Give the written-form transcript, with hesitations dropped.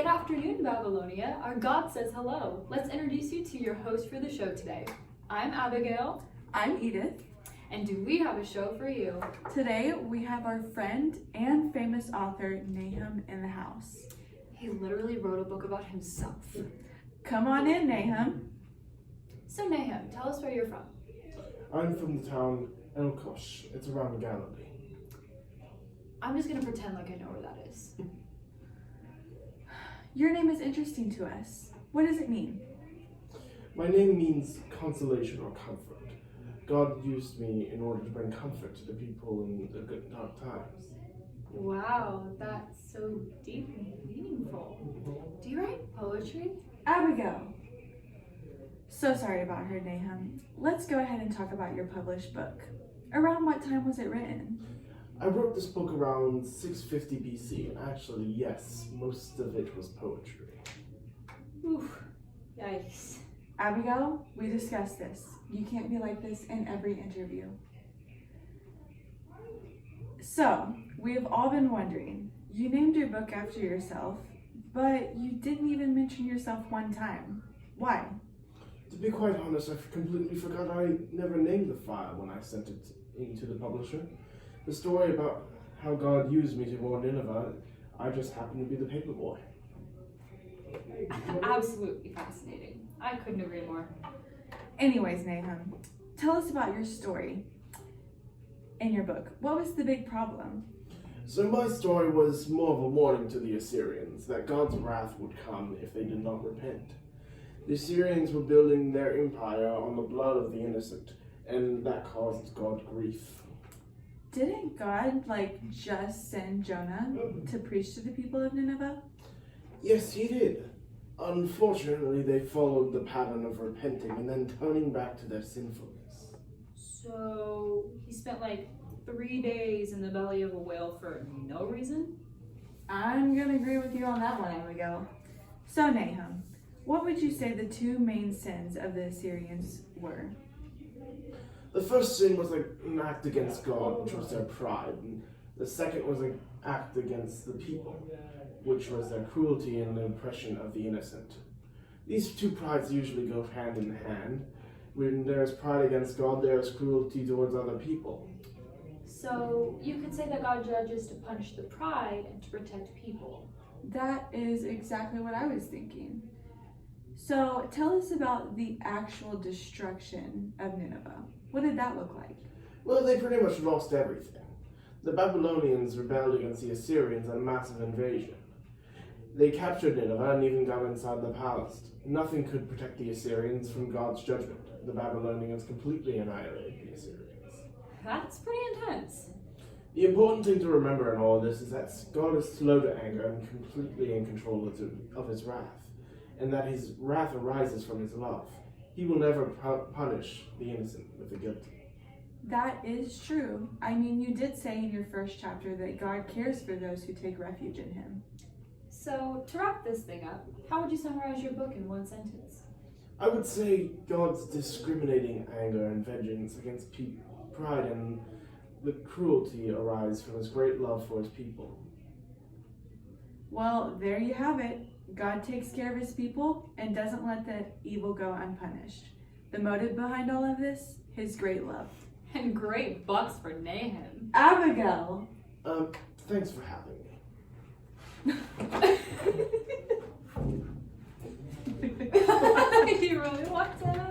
Good afternoon, Babylonia. Our God says hello. Let's introduce you to your host for the show today. I'm Abigail. I'm Edith. And do we have a show for you? Today we have our friend and famous author Nahum in the house. He literally wrote a book about himself. Come on in, Nahum. So Nahum, tell us where you're from. I'm from the town Elkosh. It's around Galilee. I'm just gonna pretend like I know where that is. Your name is interesting to us. What does it mean? My name means consolation or comfort. God used me in order to bring comfort to the people in the good dark times. Wow, that's so deep and meaningful. Do you write poetry? Abigail. So sorry about her, Nahum. Let's go ahead and talk about your published book. Around what time was it written? I wrote this book around 650 BC, and actually, yes, most of it was poetry. Oof, yikes. Abigail, we discussed this. You can't be like this in every interview. So, we have all been wondering, you named your book after yourself, but you didn't even mention yourself one time. Why? To be quite honest, I completely forgot I never named the file when I sent it into the publisher. The story about how God used me to warn Nineveh, I just happened to be the paper boy. Absolutely fascinating. I couldn't agree more. Anyways, Nahum, tell us about your story in your book. What was the big problem? So my story was more of a warning to the Assyrians that God's wrath would come if they did not repent. The Assyrians were building their empire on the blood of the innocent, and that caused God grief. Didn't God, just send Jonah to preach to the people of Nineveh? Yes, he did. Unfortunately, they followed the pattern of repenting and then turning back to their sinfulness. So, he spent 3 days in the belly of a whale for no reason? I'm gonna agree with you on that one, Abigail. So, Nahum, what would you say the two main sins of the Assyrians were? The first sin was an act against God, which was their pride, and the second was an act against the people, which was their cruelty and the oppression of the innocent. These two prides usually go hand in hand. When there is pride against God, there is cruelty towards other people. So, you could say that God judges to punish the pride and to protect people. That is exactly what I was thinking. So, tell us about the actual destruction of Nineveh. What did that look like? Well, they pretty much lost everything. The Babylonians rebelled against the Assyrians in a massive invasion. They captured Nineveh and even got inside the palace. Nothing could protect the Assyrians from God's judgment. The Babylonians completely annihilated the Assyrians. That's pretty intense. The important thing to remember in all of this is that God is slow to anger and completely in control of his wrath, and that his wrath arises from his love. He will never punish the innocent with the guilty. That is true. I mean, you did say in your first chapter that God cares for those who take refuge in him. So, to wrap this thing up, how would you summarize your book in one sentence? I would say God's discriminating anger and vengeance against pride and the cruelty arise from his great love for his people. Well, there you have it. God takes care of his people and doesn't let the evil go unpunished. The motive behind all of this? His great love. And great bucks for Nahum. Abigail! Thanks for having me. You really walked out?